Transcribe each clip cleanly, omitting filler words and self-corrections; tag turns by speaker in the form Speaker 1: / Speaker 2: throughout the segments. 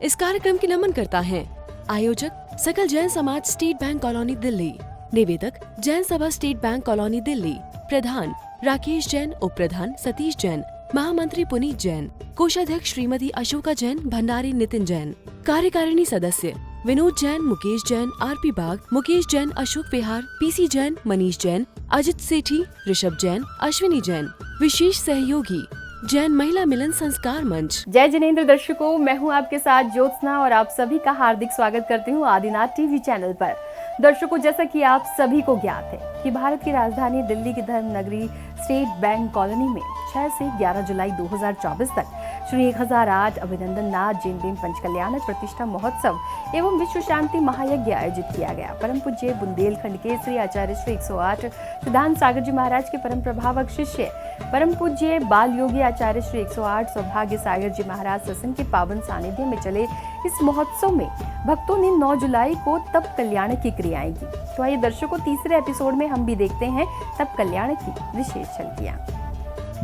Speaker 1: इस कार्यक्रम की नमन करता है आयोजक सकल जैन समाज स्टेट बैंक कॉलोनी दिल्ली, निवेदक जैन सभा स्टेट बैंक कॉलोनी दिल्ली, प्रधान राकेश जैन, उप प्रधान सतीश जैन, महामंत्री पुनीत जैन, कोषाध्यक्ष श्रीमती अशोका जैन, भंडारी नितिन जैन, कार्यकारिणी सदस्य विनोद जैन, मुकेश जैन, आरपी बाग, मुकेश जैन, अशोक विहार, पीसी जैन, मनीष जैन, अजित सेठी, ऋषभ जैन, अश्विनी जैन। विशेष सहयोगी जैन महिला मिलन संस्कार मंच।
Speaker 2: जय जिनेंद्र दर्शकों, मैं हूं आपके साथ ज्योत्सना और आप सभी का हार्दिक स्वागत करती हूं आदिनाथ टीवी चैनल पर। दर्शकों, जैसा कि आप सभी को ज्ञात है कि भारत की राजधानी दिल्ली की धर्म नगरी स्टेट बैंक कॉलोनी में 6 से 11 जुलाई 2024 तक श्री 1008 अभिनंदन नाथ जैन भीम पंचकल्याणक प्रतिष्ठा महोत्सव एवं विश्व शांति महायज्ञ आयोजित किया गया। परम पूज्य बुंदेलखंड के श्री आचार्य श्री 108 सिद्धांत सागर जी महाराज के परम प्रभावक शिष्य परम पूज्य बाल योगी आचार्य श्री 108 सौभाग्य सागर जी महाराज सत्संग के पावन सानिध्य में चले इस महोत्सव में भक्तों ने 9 जुलाई को तप कल्याण की क्रियाएं की। तो आइए दर्शकों, तीसरे एपिसोड में हम भी देखते हैं तप कल्याण की विशेष झलकियां।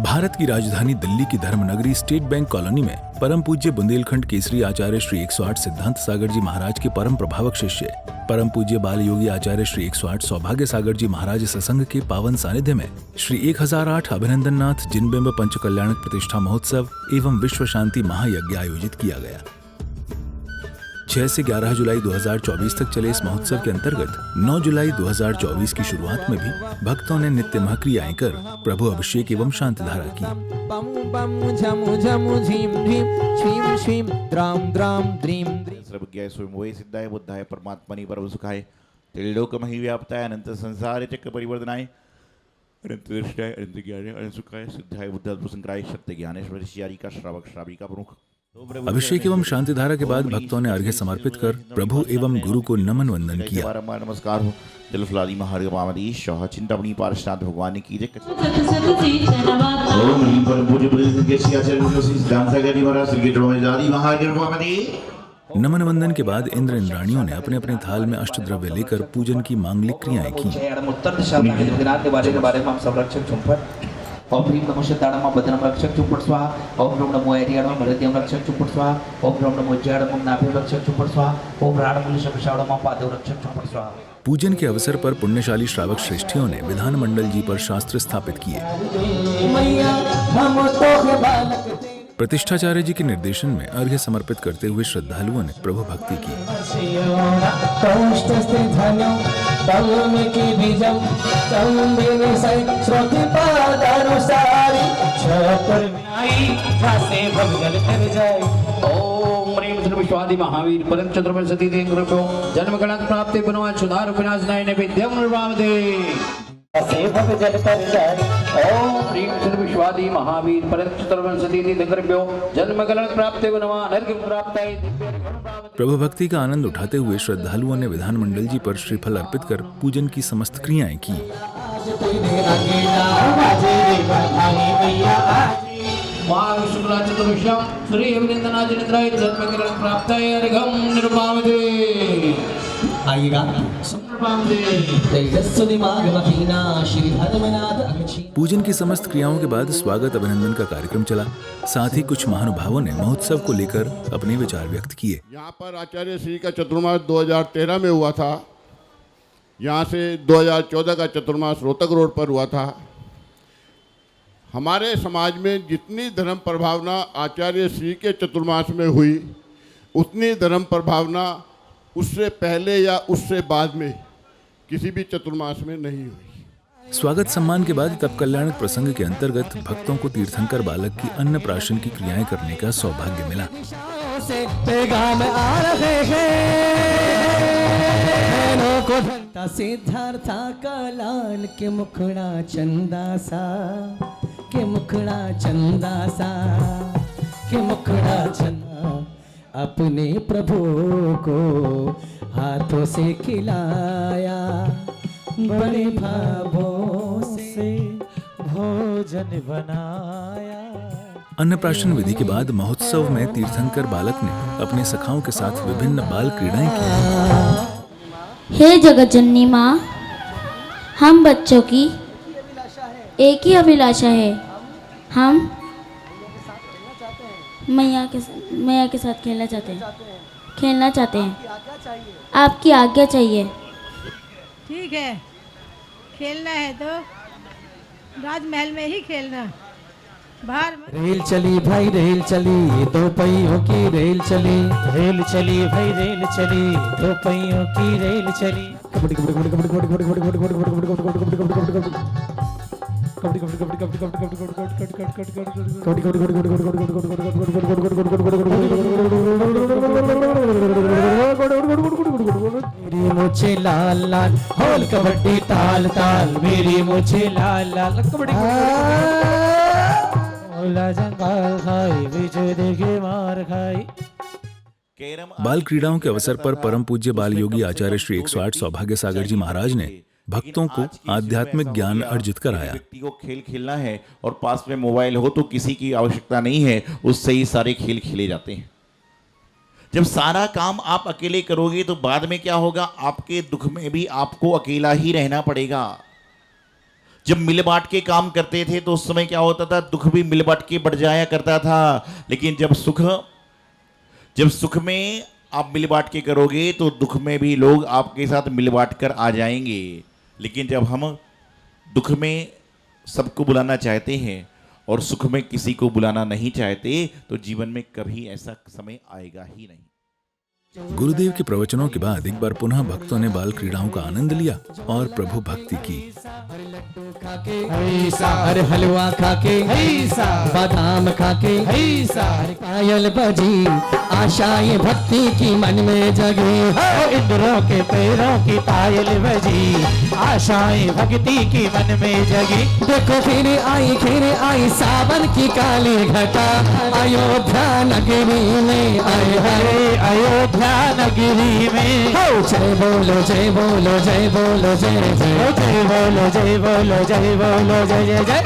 Speaker 3: भारत की राजधानी दिल्ली की धर्म नगरी स्टेट बैंक कॉलोनी में परम पूज्य बुंदेलखंड केसरी आचार्य श्री 108 सिद्धांत सागर जी महाराज के परम प्रभावक शिष्य परम पूज्य बाल योगी आचार्य श्री 108 सौभाग्य सागर जी महाराज सत्संग के पावन सानिध्य में श्री 1008 अभिनंदन नाथ जैन भीम पंचकल्याणक प्रतिष्ठा महोत्सव एवं विश्व शांति महायज्ञ आयोजित किया गया। 6 से 11 जुलाई 2024 तक चले इस महोत्सव के अंतर्गत 9 जुलाई 2024 की शुरुआत में भी भक्तों ने नित्य क्रियाएं कर प्रभु अभिषेक एवं शांति धारा की।
Speaker 4: सर्वज्ञाय स्वयंभुवे सिद्धाय बुद्धाय परमात्मनि परमसुखाय त्रिलोकमहि व्याप्ताय अनंत संसार चक्र परिवर्तनाय अनंत दृष्टाय अनंत ज्ञानाय अनंत सुखाय सिद्धाय बुद्धात्म संकराय सत्य ज्ञानेश्वरी श्यारी का श्रावक श्राविका प्रमुख।
Speaker 3: अभिषेक एवं शांति धारा के बाद भक्तों ने अर्घ्य समर्पित कर प्रभु एवं गुरु को नमन वंदन किया।
Speaker 4: नमस्कार हो जलफलादी महार्गमामदी शाह चिंतामणि पार्षनाथ भगवान की जय। ओम ह्रीं परम पूज्य बुद्ध के श्री आचार्य श्री सिद्धांत सागर जी महाराज श्री गिरवादी महार्गमामदी।
Speaker 3: नमन वंदन के बाद इंद्र इंद्राणियों ने अपने अपने थाल में अष्टद्रव्य लेकर पूजन की मांगलिक क्रियाएं की।
Speaker 5: उत्तर दिशा के बारे में हम संरक्षक चुंपट ओम ह्रीं नमो शताणम भद्रम रक्षक चुंपट स्वाहा। ओम ह्रीं नमो ऐर्याणम भरद्यम रक्षक चुंपट स्वाहा। ओम ह्रीं नमो ज्याणम नाभि रक्षक चुंपट स्वाहा। ओम राणमूल शब्दशावणम पादव रक्षक चुंपट स्वाहा।
Speaker 3: पूजन के अवसर पर पुण्यशाली श्रावक श्रेष्ठियों ने विधान मंडल जी पर शास्त्र स्थापित किए। प्रतिष्ठाचार्य जी के निर्देशन में अर्घ्य समर्पित करते हुए श्रद्धालुओं ने प्रभु भक्ति की।
Speaker 5: विश्वादि महावीर परम चतुर्भुज सती देंग्रभ्यो जन्म गणक प्राप्ति बनवा सुधार विनाशनाय नैवेद्यम निर्वामदे सेवक जल कर जाय। ओम ह्रीं विश्वादि महावीर परम चतुर्भुज सती देंग्रभ्यो जन्म गणक प्राप्ति बनवा नरक प्राप्ताय।
Speaker 3: प्रभु भक्ति का आनंद उठाते हुए श्रद्धालुओं ने विधान मंडल जी पर श्रीफल अर्पित कर पूजन की समस्त क्रियाएं की।
Speaker 5: शुक्ला चतुर्भुजम श्री अभिनंदनाथ जनेन्द्राय जन्म गणक प्राप्ताय अर्घम निर्वामदे। आइएगा
Speaker 3: पूजन की समस्त क्रियाओं के बाद स्वागत अभिनंदन का कार्यक्रम चला। साथ ही कुछ महानुभावों ने महोत्सव को लेकर अपने विचार व्यक्त किए।
Speaker 6: यहाँ पर आचार्य श्री का चतुर्मास 2013 में हुआ था। यहाँ से 2014 का चतुर्मास रोहतक रोड पर हुआ था। हमारे समाज में जितनी धर्म प्रभावना आचार्य श्री के चतुर्मास में हुई, उतनी धर्म प्रभावना उससे पहले या उससे बाद में किसी भी चतुर्मास में नहीं हुई।
Speaker 3: स्वागत सम्मान के बाद तप कल्याण प्रसंग के अंतर्गत भक्तों को तीर्थंकर बालक की अन्नप्राशन की क्रियाएं करने का सौभाग्य मिला।
Speaker 7: सिद्धार्था का लाल के मुखड़ा चंदा सा, के मुखड़ा चंदा सा, के मुखड़ा चंदा अपने प्रभु को हाथों से खिलाया, बड़े भावों से भोजन बनाया।
Speaker 3: अन्नप्राशन विधि के बाद महोत्सव में तीर्थंकर बालक ने अपने सखाओं के साथ विभिन्न बाल क्रीड़ाएं की।
Speaker 8: हे जगत जननी माँ, हम बच्चों की एक ही अभिलाषा है। हम मैया के साथ खेलना चाहते हैं। खेलना चाहते हैं। आपकी आज्ञा चाहिए।
Speaker 9: ठीक है, खेलना है तो राजमहल में ही खेलना, बाहर मत।
Speaker 7: रेल चली भाई रेल चली, दो पहियों की रेल चली। रेल चली भाई रेल चली, दो पहियों की रेल चली। कबड्डी कबड्डी कबड्डी कबड्डी कबड्डी कबड्डी कबड्डी कबड्डी कबड्डी कबड्डी कबड्डी कबड्डी कबड्डी कबड्डी मेरी मुझे लाल लाल होल कबड्डी ताल ताल, मेरी मुझे लाल लाल कबड्डी जंगाल खाई विजय देखे मार खाई।
Speaker 3: बाल क्रीड़ाओं के अवसर पर परम पूज्य बाल योगी आचार्य श्री 108 सौभाग्य सागर जी महाराज ने भक्तों को आध्यात्मिक ज्ञान अर्जित कराया।
Speaker 4: व्यक्ति को खेल खेलना है और पास में मोबाइल हो तो किसी की आवश्यकता नहीं है, उससे ही सारे खेल खेले जाते हैं। जब सारा काम आप अकेले करोगे तो बाद में क्या होगा, आपके दुख में भी आपको अकेला ही रहना पड़ेगा। जब मिल बांट के काम करते थे तो उस समय क्या होता था, दुख भी मिल बांट के बढ़ जाया करता था। लेकिन जब सुख में आप मिल बांट के करोगे तो दुख में भी लोग आपके साथ मिल बांट कर आ जाएंगे। लेकिन जब हम दुख में सबको बुलाना चाहते हैं और सुख में किसी को बुलाना नहीं चाहते तो जीवन में कभी ऐसा समय आएगा ही नहीं।
Speaker 3: गुरुदेव के प्रवचनों के बाद एक बार पुनः भक्तों ने बाल क्रीड़ाओं का आनंद लिया और प्रभु भक्ति की।
Speaker 7: हर हलवा खाके बादाम खाके पायल बजी, आशाएं भक्ति की मन में जगी। इंद्रों के पैरों की पायल बजी, आशाएं भक्ति की मन में जगी। देखो फिर आई सावन की काली घटा, अयोध्या नगरी में आए हरे अयोध्या नगरी में। जय बोलो जय बोलो जय बोलो जय जय, जय बोलो जय बोलो जय बोलो जय जय जय।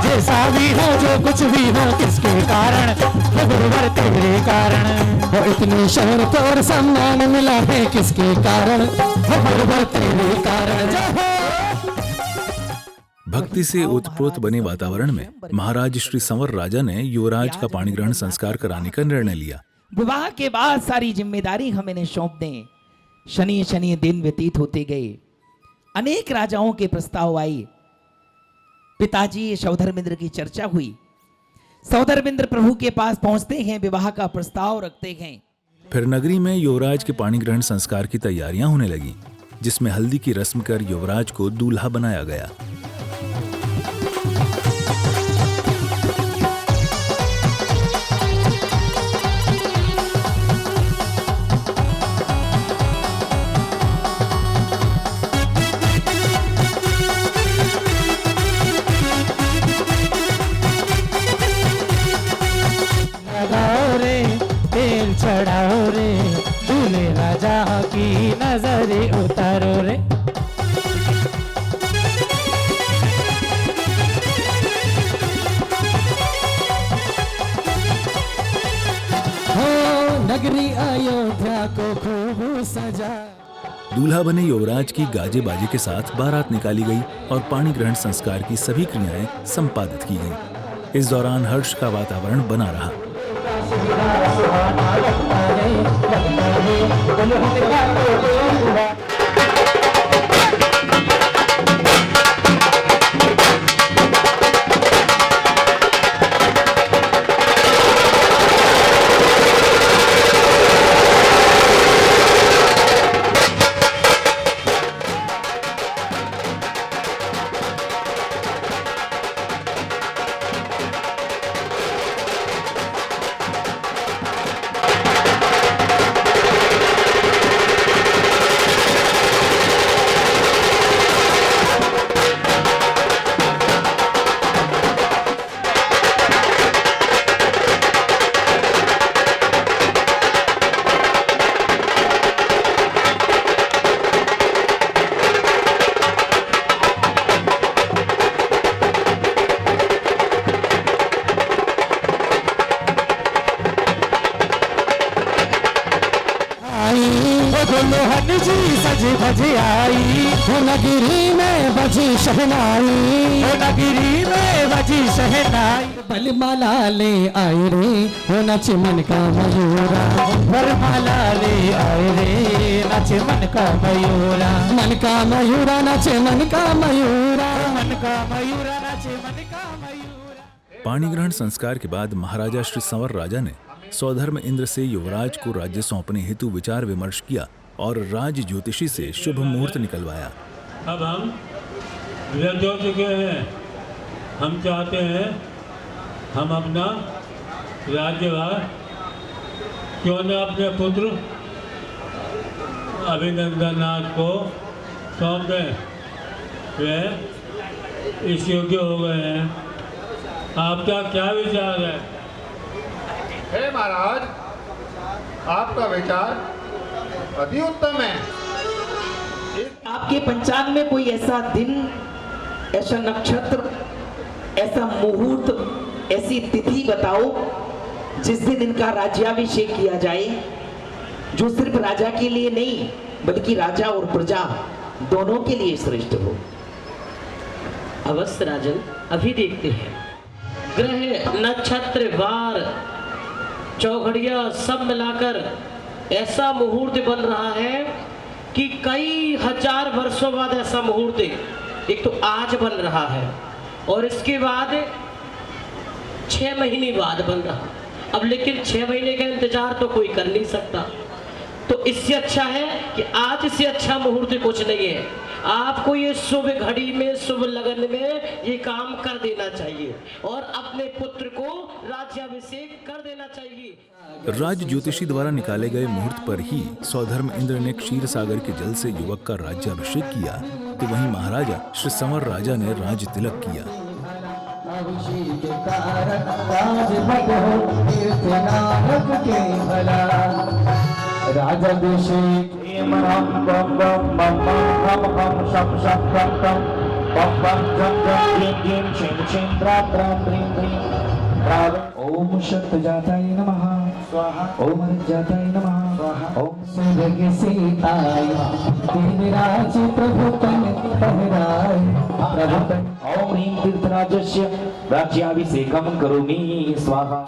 Speaker 7: जैसा भी हो जो कुछ भी हो किसके कारण, गुरुवर तेरे कारण। वो इतनी शोहरत और सम्मान मिला है किसके कारण, गुरुवर तेरे कारण।
Speaker 3: भक्ति से ओतप्रोत बने वातावरण में महाराज श्री संवर राजा ने युवराज का पाणी ग्रहण संस्कार कराने का निर्णय लिया।
Speaker 10: विवाह के बाद सारी जिम्मेदारी हम इन्हें सौंप दें। शनि शनि दिन व्यतीत होते गए, अनेक राजाओं के प्रस्ताव आए। पिताजी सौधर्मेंद्र की चर्चा हुई। सौधर्मेंद्र प्रभु के पास पहुंचते हैं, विवाह का प्रस्ताव रखते हैं।
Speaker 3: फिर नगरी में युवराज के पाणी ग्रहण संस्कार की तैयारियां होने लगी, जिसमें हल्दी की रस्म कर युवराज को दूल्हा बनाया गया।
Speaker 7: चढ़ाओ रे दूल्हे राजा की नजरे उतारो रे। हो नगरी अयोध्या को खूब सजा।
Speaker 3: दूल्हा बने युवराज की गाजे बाजे के साथ बारात निकाली गई और पाणी ग्रहण संस्कार की सभी क्रियाएं संपादित की गईं। इस दौरान हर्ष का वातावरण बना रहा।
Speaker 7: नगरी में बजी शहनाई, ओ नगरी में बजी शहनाई, बलमाला ले आए रे वो नच मन का मयूरा, बलमाला ले आए रे नच मन का मयूरा, मन का मयूरा नचे मन का मयूरा, मन का मयूरा नचे मन का मयूरा।
Speaker 3: पाणी ग्रहण संस्कार के बाद महाराजा श्री संवर राजा ने सौधर्म इंद्र से युवराज को राज्य सौंपने हेतु विचार विमर्श किया और राज ज्योतिषी से शुभ मुहूर्त निकलवाया।
Speaker 11: अब हम वृद्ध हो चुके हैं, हम चाहते हैं हम अपना राज्यभार क्यों न अपने पुत्र अभिनंदननाथ को सौंप दें। वे इस योग्य हो गए हैं। आपका क्या विचार है?
Speaker 12: हे महाराज, आपका विचार अति उत्तम है।
Speaker 10: आपके पंचांग में कोई ऐसा दिन, ऐसा नक्षत्र, ऐसा मुहूर्त, ऐसी तिथि बताओ जिस दिन इनका राज्याभिषेक किया जाए, जो सिर्फ राजा के लिए नहीं बल्कि राजा और प्रजा दोनों के लिए श्रेष्ठ हो।
Speaker 13: अवश्य राजन, अभी देखते हैं। ग्रह, नक्षत्र, वार, चौघड़िया सब मिलाकर ऐसा मुहूर्त बन रहा है कि कई हजार वर्षों बाद ऐसा मुहूर्त एक तो आज बन रहा है और इसके बाद 6 महीने बाद बन रहा। अब लेकिन 6 महीने का इंतजार तो कोई कर नहीं सकता, तो इससे अच्छा है कि आज से अच्छा मुहूर्त कुछ नहीं है। आपको ये शुभ घड़ी में, शुभ लगन में ये काम कर देना चाहिए और अपने पुत्र को राज्याभिषेक कर देना चाहिए।
Speaker 3: राज ज्योतिषी द्वारा निकाले गए मुहूर्त पर ही सौधर्म इंद्र ने क्षीर सागर के जल से युवक का राज्याभिषेक किया, तो वहीं महाराजा श्री संवर राजा ने राज तिलक किया।
Speaker 7: राजाभिषेक ओम शक्तजाताय नमः स्वाहा, ओम रजजाताय नमः स्वाहा, ओम सूर्य सीताय विराज प्रभु तन पहराय प्रभु तन।
Speaker 10: ओम ह्रीं तीर्थराजस्य राज्याभिषेकं करोमि स्वाहा।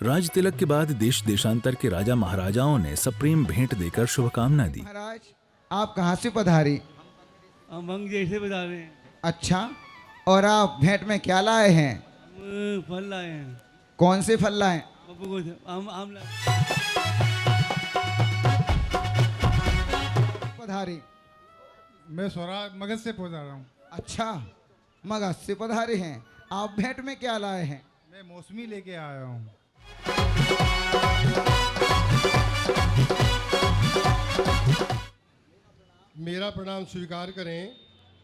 Speaker 3: राज तिलक के बाद देश देशांतर के राजा महाराजाओं ने सप्रेम भेंट देकर शुभकामना दी।
Speaker 14: महाराज, आप कहाँ से पधारे?
Speaker 11: हम मंगजे से पधारे हैं।
Speaker 14: अच्छा, और आप भेंट में क्या लाए हैं?
Speaker 11: फल लाए हैं।
Speaker 14: कौन से फल लाए?
Speaker 11: आम लाए।
Speaker 14: पधारे?
Speaker 15: मैं स्वराज मगध से पधार रहा हूँ।
Speaker 14: अच्छा, मगध से पधारे हैं। आप भेंट में क्या लाए हैं?
Speaker 15: मैं मौसमी लेके आया हूँ। मेरा प्रणाम स्वीकार करें।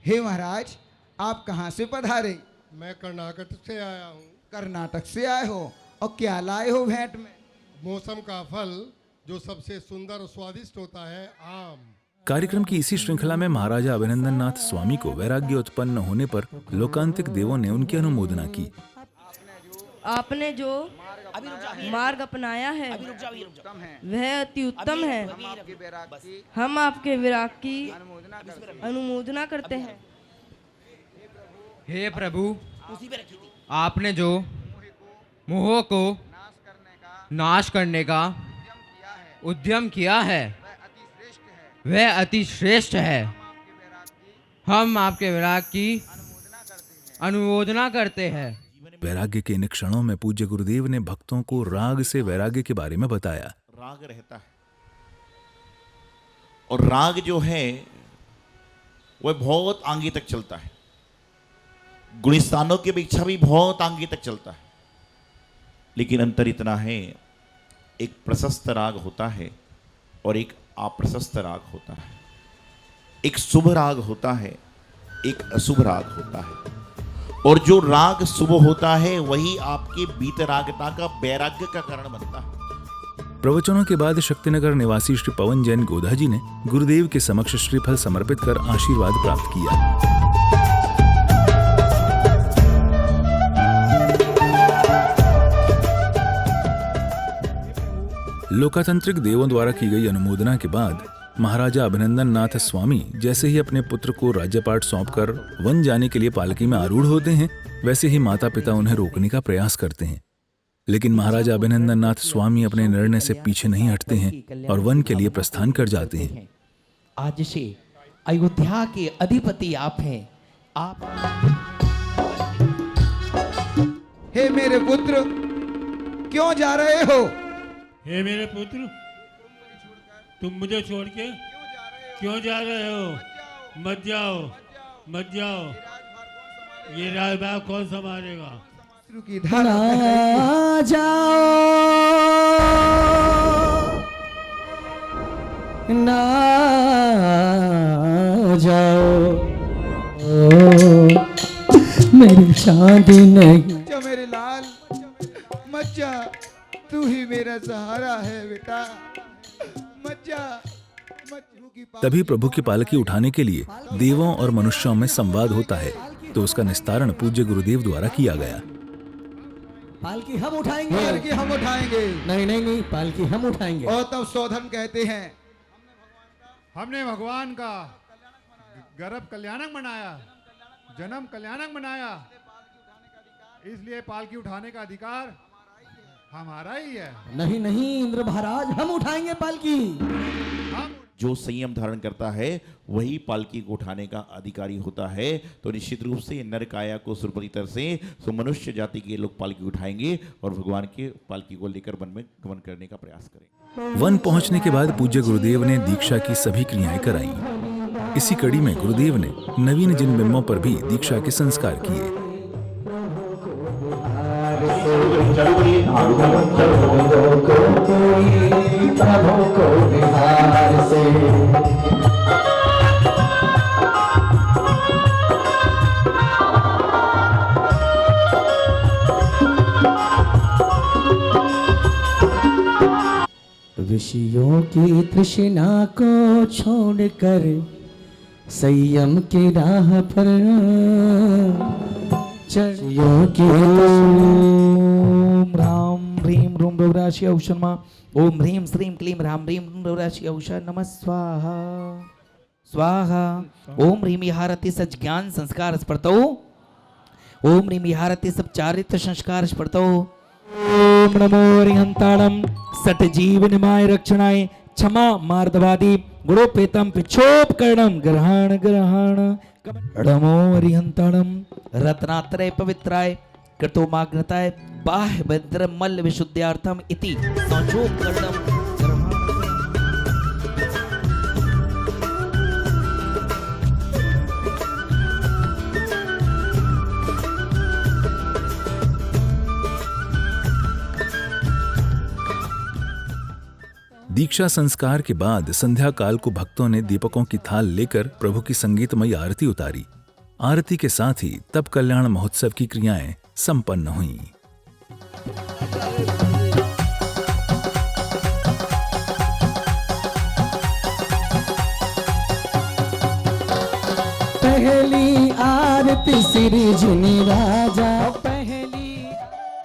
Speaker 14: हे महाराज, आप कहाँ से पधारे?
Speaker 15: मैं कर्नाटक से आया हूँ।
Speaker 14: कर्नाटक से आए हो, और क्या लाए हो भेंट में?
Speaker 15: मौसम का फल जो सबसे सुंदर और स्वादिष्ट होता है, आम।
Speaker 3: कार्यक्रम की इसी श्रृंखला में महाराजा अभिनंदननाथ स्वामी को वैराग्य उत्पन्न होने पर लोकांतिक देवों ने उनकी अनुमोदना की।
Speaker 16: आपने जो मार्ग अपनाया है वह अति उत्तम है। हम आपके विराग की अनुमोदना करते हैं।
Speaker 17: हे प्रभु, आपने जो मोह को नाश करने का उद्यम किया है वह अति श्रेष्ठ है। हम आपके विराग की अनुमोदना करते हैं।
Speaker 3: वैराग्य के इन क्षणों में पूज्य गुरुदेव ने भक्तों को राग से वैराग्य के बारे में बताया।
Speaker 4: राग रहता है और राग जो है वह बहुत आगे तक चलता है, गुणस्थानों की अपेक्षा भी बहुत आगे तक चलता है। लेकिन अंतर इतना है, एक प्रशस्त राग होता है और एक अप्रशस्त राग होता है। एक शुभ राग होता है, एक अशुभ राग होता है। और जो राग शुभ होता है वही आपके वीतरागता का वैराग्य का कारण बनता है।
Speaker 3: प्रवचनों के बाद शक्तिनगर निवासी श्री पवन जैन गोधा जी ने गुरुदेव के समक्ष श्रीफल समर्पित कर आशीर्वाद प्राप्त किया। लोकातांत्रिक देवों द्वारा की गई अनुमोदना के बाद महाराजा अभिनंदन नाथ स्वामी जैसे ही अपने पुत्र को राज्यपाट सौंपकर वन जाने के लिए पालकी में आरूढ़ होते हैं, वैसे ही माता पिता उन्हें रोकने का प्रयास करते हैं। लेकिन महाराजा अभिनंदन नाथ स्वामी अपने निर्णय से पीछे नहीं हटते हैं और वन के लिए प्रस्थान कर जाते हैं।
Speaker 10: आज से अयोध्या के अधिपति आप हैं। आप
Speaker 14: हे मेरे पुत्र, क्यों जा रहे हो?
Speaker 11: हे मेरे पुत्र, तुम मुझे छोड़ के क्यों जा रहे हो? मत जाओ, मत जाओ। ये राजभाग कौन संभालेगा?
Speaker 7: ना जाओ, ना जाओ, मेरी शादी नहीं।
Speaker 14: जा मेरे लाल, मत जा, तू ही मेरा सहारा है बेटा, मत जा, मत।
Speaker 3: तभी प्रभु की पालकी उठाने के लिए देवों और मनुष्यों में संवाद होता है, तो उसका निस्तारण पूज्य गुरुदेव द्वारा किया गया।
Speaker 7: पालकी हम उठाएंगे,
Speaker 14: पालकी हम उठाएंगे।
Speaker 7: नहीं नहीं नहीं, पालकी हम उठाएंगे।
Speaker 14: और तब सौधन कहते हैं,
Speaker 12: हमने भगवान का गर्भ कल्याणक बनाया, जन्म कल्याणक बनाया, इसलिए पालकी उठाने का अधिकार हमारा ही है।
Speaker 7: नहीं नहीं इंद्र महाराज, हम उठाएंगे पालकी।
Speaker 4: जो संयम धारण करता है वही पालकी को उठाने का अधिकारी होता है। तो निश्चित रूप से नर काया को सुरपति तर से तो मनुष्य जाति के लोग पालकी उठाएंगे और भगवान के पालकी को लेकर वन में गमन करने का प्रयास करेंगे।
Speaker 3: वन पहुंचने के बाद पूज्य गुरुदेव ने दीक्षा की सभी क्रियाएं कराई। इसी कड़ी में गुरुदेव ने नवीन जिन बिंबों पर भी दीक्षा के संस्कार किए।
Speaker 7: विषयों की तृष्णा को छोड़कर संयम की राह पर चढ़ियो की।
Speaker 10: ओम राम ह्रीम रूम रौराशि औषमा, ओम ह्रीम श्रीम क्लीं राम ह्रीम रौराशि औष नमः स्वाहा स्वाहा। ओम ह्रीम विहारति सच ज्ञान संस्कार स्पर्तो, ओम ह्रीम विहारति सब चारित्र संस्कार स्पर्तो। ओम नमो हरिहंताणम सट जीव निमाय रक्षणाय क्षमा मार्दवादी गुणोपेतम पिछोपकरणम ग्रहण ग्रहण। नमो हरिहंताणम रत्नात्रय पवित्राय कृतोमाग्रताय बाह्य भद्र मल विशुद्ध्यार्थम इति संचोपकरणम।
Speaker 3: दीक्षा संस्कार के बाद संध्या काल को भक्तों ने दीपकों की थाल लेकर प्रभु की संगीतमयी आरती उतारी। आरती के साथ ही तप कल्याण महोत्सव की क्रियाएं संपन्न हुईं।
Speaker 7: पहली आरती श्री जिनी राजा।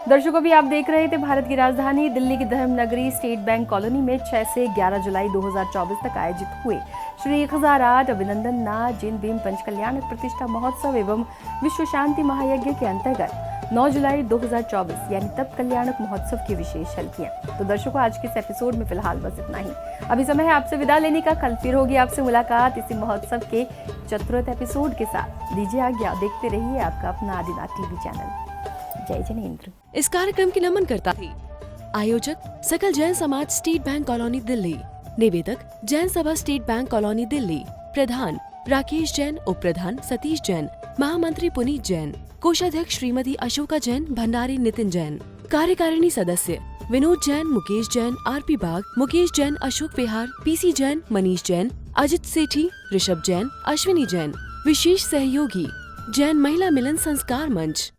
Speaker 2: दर्शकों, भी आप देख रहे थे भारत की राजधानी दिल्ली की धर्म नगरी स्टेट बैंक कॉलोनी में 6 से 11 जुलाई 2024 तक आयोजित हुए श्री 1008 अभिनंदन नाथ जैन भीम पंच कल्याणक प्रतिष्ठा महोत्सव एवं विश्व शांति महायज्ञ के अंतर्गत 9 जुलाई 2024 यानी तप कल्याणक महोत्सव की विशेष झलकियां। तो दर्शकों, आज के इस एपिसोड में फिलहाल बस इतना ही। अभी समय है आपसे विदा लेने का। कल फिर होगी आपसे मुलाकात इसी महोत्सव के चतुर्थ एपिसोड के साथ। दीजिए आज्ञा, देखते रहिए आपका अपना आदिनाथ टीवी चैनल। जय जनेंद्र।
Speaker 1: इस कार्यक्रम की नमन करता थी आयोजक सकल जैन समाज स्टेट बैंक कॉलोनी दिल्ली, निवेदक जैन सभा स्टेट बैंक कॉलोनी दिल्ली, प्रधान राकेश जैन, उप प्रधान सतीश जैन, महामंत्री पुनीत जैन, कोषाध्यक्ष श्रीमती अशोका जैन, भंडारी नितिन जैन, कार्यकारिणी सदस्य विनोद जैन, मुकेश जैन, आरपी बाग, मुकेश जैन, अशोक विहार, पीसी जैन, मनीष जैन, अजित सेठी, ऋषभ जैन, अश्विनी जैन। विशेष सहयोगी जैन महिला मिलन संस्कार मंच।